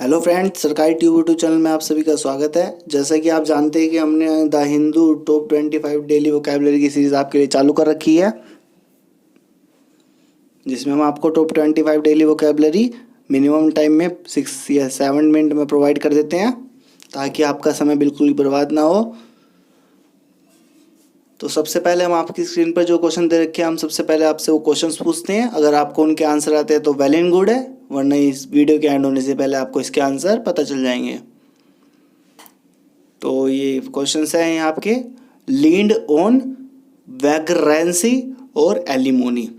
Hello friends, सरकारी tube YouTube channel में आप सभी का स्वागत है। जैसा कि आप जानते हैं कि हमने the Hindu top 25 daily vocabulary की सीरीज़ आपके लिए चालू कर रखी है, जिसमें हम आपको top 25 daily vocabulary minimum time में 6 या 7 मिनट में प्रोवाइड कर देते हैं, ताकि आपका समय बिल्कुल भी बर्बाद ना हो। तो सबसे पहले हम आपकी स्क्रीन पर जो क्वेश्चन दे रखे हैं, हम सबसे पहले आपसे वो क्वेश्चंस पूछते हैं। अगर आपको उनके आंसर आते हैं तो वेल एंड गुड है, वरना इस वीडियो के एंड होने से पहले आपको इसके आंसर पता चल जाएंगे। तो ये क्वेश्चंस हैं यहाँ आपके, लींड ऑन वैग्रेंसी और एलिमोनी।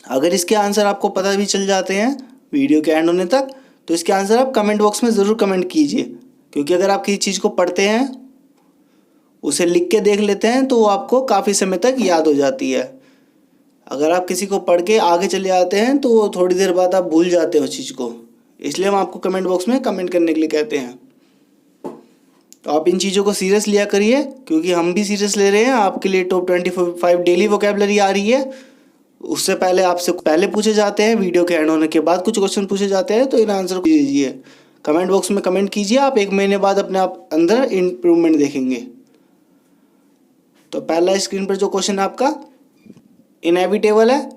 अगर इसके आंसर आपको पता भी चल जाते हैं वीडियो के एंड होने तक, तो इसके आंसर आप कमेंट बॉक्स में ज़रूर कमेंट कीजिए, क्योंकि अगर आप किसी चीज़ को पढ़ते हैं, उसे लिख के देख लेते हैं, तो वो आपको काफ़ी समय तक याद हो जाती है। अगर आप किसी को पढ़ के आगे चले जाते हैं तो वो थोड़ी देर बाद आप भूल जाते हैं उस चीज़ को, इसलिए हम आपको कमेंट बॉक्स में कमेंट करने के लिए कहते हैं। तो आप इन चीज़ों को सीरियस लिया करिए, क्योंकि हम भी सीरियस ले रहे हैं। आपके लिए टॉप 25 डेली वोकैबुलरी आ रही है, उससे पहले आपसे पहले पूछे जाते हैं, वीडियो के एंड होने के बाद कुछ क्वेश्चन पूछे जाते हैं। तो इन आंसर को दीजिए, कमेंट बॉक्स में कमेंट कीजिए। आप 1 महीने बाद अपने आप अंदर इम्प्रूवमेंट देखेंगे। तो पहला स्क्रीन पर जो क्वेश्चन आपका इनएविटेबल है,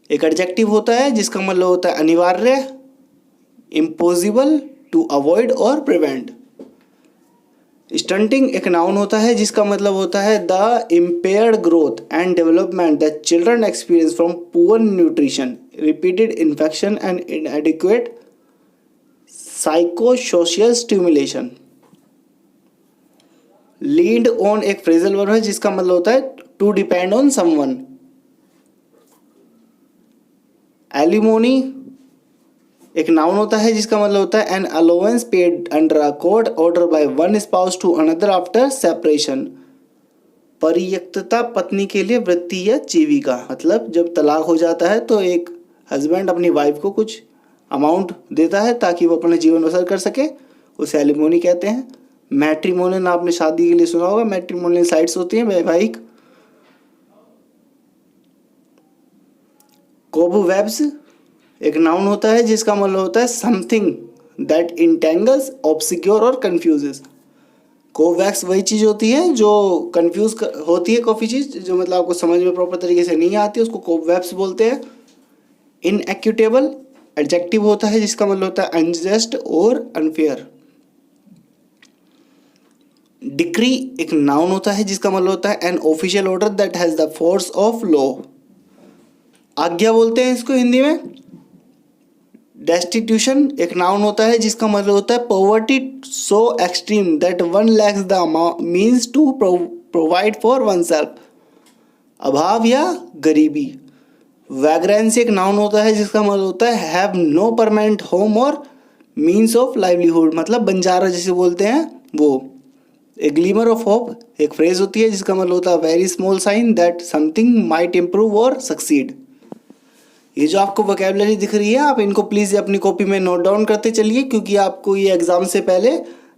एक एडजेक्टिव होता है जिसका मतलब होता है अनिवार्य, impossible, to avoid or prevent. Stunting एक नाउन होता है जिसका मतलब होता है the impaired growth and development that children experience from poor nutrition, repeated infection and inadequate psychosocial stimulation. Lead on एक फ्रेजल वर्ब है जिसका मतलब होता है to depend on someone. Alimony एक नाउन होता है जिसका मतलब होता है an allowance paid under a court order by one spouse to another after separation. परित्यक्ता पत्नी के लिए वृत्ति या जीविका, मतलब जब तलाक हो जाता है तो एक हस्बैंड अपनी वाइफ को कुछ अमाउंट देता है ताकि वो अपना जीवन बसर कर सके, उसे एलिमोनी कहते हैं। मैट्रिमोनियल आपने शादी के लिए सुना होगा, मैट्रिमोनियल साइट्स होती हैं वैवाहिक। कोबवेब्स एक नाउन होता है जिसका मतलब होता है समथिंग दैट इंटेंगल्स, ऑब्सक्योर और कंफ्यूजेस। कोवैक्स वही चीज़ होती है जो कंफ्यूज होती है, काफ़ी चीज़ जो मतलब आपको समझ में प्रॉपर तरीके से नहीं आती, उसको कोवैब्स बोलते हैं। इनएक्यूटेबल एडजेक्टिव होता है जिसका मतलब होता है अनजस्ट और अनफेयर। डिक्री एक नाउन होता है जिसका मतलब होता है an official order that has the force of law. आज्ञा बोलते हैं इसको हिंदी में। डेस्टिट्यूशन एक नाउन होता है जिसका मतलब होता है poverty so extreme that one lacks the means to provide for oneself, अभाव या गरीबी। वैग्रेंसी एक नाउन होता है जिसका मतलब होता है have no permanent home or means of livelihood, मतलब बंजारा जिसे बोलते हैं वो। ए ग्लीमर ऑफ होप एक फ्रेज होती है जिसका मतलब होता है very small sign that something might improve or succeed. ये जो आपको वोकैबुलरी दिख रही है, आप इनको प्लीज़ अपनी कॉपी में नोट डाउन करते चलिए, क्योंकि आपको ये एग्ज़ाम से पहले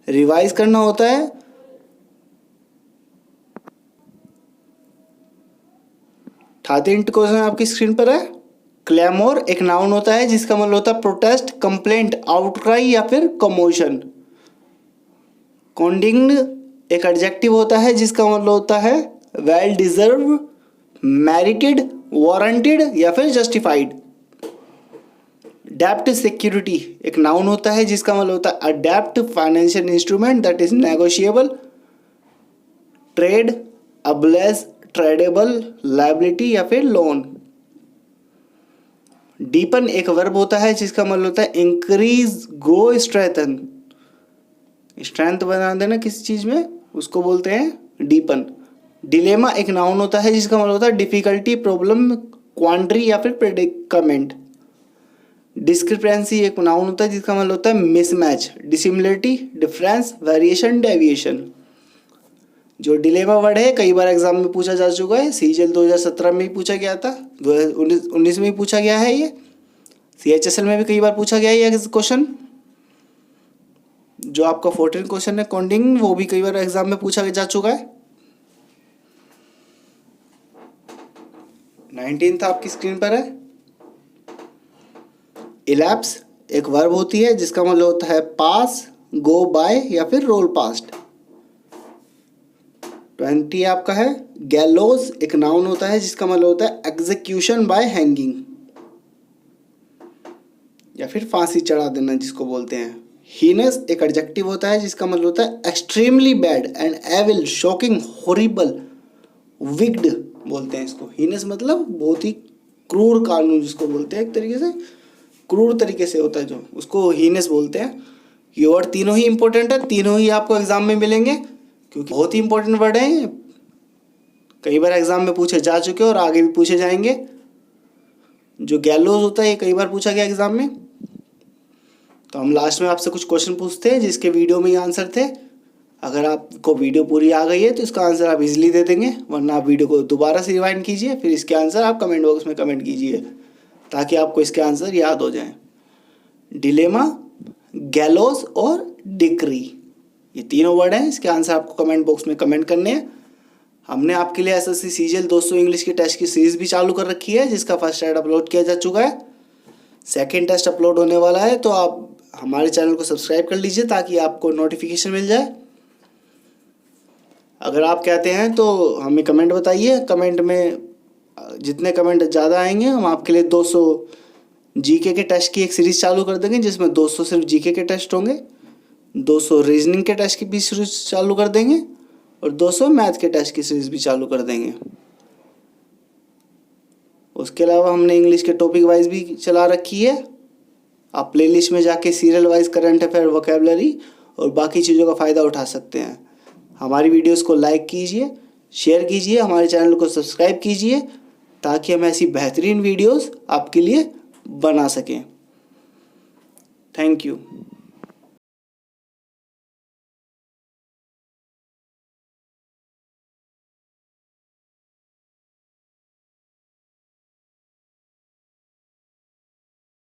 रिवाइज करना होता है। थार्टीन्थ क्वेश्चन आपकी स्क्रीन पर है। क्लैमोर एक नाउन होता है जिसका मतलब होता है प्रोटेस्ट, कंप्लेंट, आउटक्राई या फिर कमोशन। कॉन्डिग्न्ड एक एडजेक्टिव होता है जिसका मतलब होता है वेल डिजर्व, मेरिटेड, वारंटेड या फिर जस्टिफाइड। डेप्ट सिक्योरिटी एक नाउन होता है जिसका मतलब होता है अडेप्ट financial instrument that is negotiable. Trade, अबलेस, ट्रेडेबल, लायबिलिटी या फिर लोन। डीपन एक वर्ब होता है जिसका मतलब होता है इंक्रीज, ग्रो, स्ट्रेंथन। स्ट्रेंथ बना देना किसी चीज़ में, उसको बोलते हैं डीपन। डिलेमा एक नाउन होता है जिसका मतलब होता है डिफिकल्टी, प्रॉब्लम, क्वांड्री या फिर प्रेडिकमेंट। डिस्क्रिपेंसी एक नाउन होता है जिसका मतलब होता है mismatch, dissimilarity, difference, variation, deviation. जो डिलेमा वर्ड है कई बार एग्जाम में पूछा जा चुका है। सीजीएल 2017 में भी पूछा गया था, 2019 में भी पूछा गया है, ये सीएचएसएल में भी कई बार पूछा गया है ये क्वेश्चन। जो आपका 14 क्वेश्चन है कॉन्डिंग, वो भी कई बार एग्जाम में पूछा जा चुका है। 19th आपकी स्क्रीन पर है। इलैप्स एक वर्ब होती है जिसका मतलब होता है पास, गो बाय या फिर रोल पास्ट। 20 आपका है गैलोज, एक नाउन होता है जिसका मतलब होता है एग्जीक्यूशन बाय हैंगिंग या फिर फांसी चढ़ा देना जिसको बोलते हैं। हीनस एक एडजेक्टिव होता है जिसका मतलब होता है extremely bad and evil, shocking, horrible, wicked बोलते हैं इसको। हीनस मतलब बहुत ही क्रूर कानून जिसको बोलते हैं, एक तरीके से क्रूर तरीके से होता है जो, उसको हीनस बोलते हैं। ये वर्ड तीनों ही इंपॉर्टेंट है, तीनों ही आपको एग्जाम में मिलेंगे क्योंकि बहुत ही इंपॉर्टेंट वर्ड है। कई बार एग्जाम में पूछे जा चुके और आगे भी पूछे जाएंगे। जो गैलोज होता है ये कई बार पूछा गया एग्जाम में। तो हम लास्ट में आपसे कुछ क्वेश्चन पूछते हैं जिसके वीडियो में ही आंसर थे। अगर आपको वीडियो पूरी आ गई है तो इसका आंसर आप इजीली दे देंगे, वरना आप वीडियो को दोबारा से रिवाइंड कीजिए, फिर इसके आंसर आप कमेंट बॉक्स में कमेंट कीजिए ताकि आपको इसके आंसर याद हो जाएं। डिलेमा, गैलोज और डिक्री, ये तीनों वर्ड हैं, इसके आंसर आपको कमेंट बॉक्स में कमेंट करने हैं। हमने आपके लिए एसएससी सीजीएल 200 इंग्लिश की टेस्ट की सीरीज भी चालू कर रखी है जिसका फर्स्ट टेस्ट अपलोड किया जा चुका है, सेकेंड टेस्ट अपलोड होने वाला है। तो आप हमारे चैनल को सब्सक्राइब कर लीजिए ताकि आपको नोटिफिकेशन मिल जाए। अगर आप कहते हैं तो हमें कमेंट बताइए, कमेंट में जितने कमेंट ज़्यादा आएंगे हम आपके लिए 200 जीके के टेस्ट की एक सीरीज़ चालू कर देंगे जिसमें 200 सिर्फ जीके के टेस्ट होंगे, 200 रीजनिंग के टेस्ट की भी सीरीज चालू कर देंगे और 200 मैथ के टेस्ट की सीरीज भी चालू कर देंगे। उसके अलावा हमने इंग्लिश के टॉपिक वाइज भी चला रखी है। आप प्लेलिस्ट में जाके serial wise current affair, vocabulary और बाकी चीज़ों का फ़ायदा उठा सकते हैं। हमारी वीडियोस को लाइक कीजिए, शेयर कीजिए, हमारे चैनल को सब्सक्राइब कीजिए ताकि हम ऐसी बेहतरीन वीडियोस आपके लिए बना सकें। Thank you.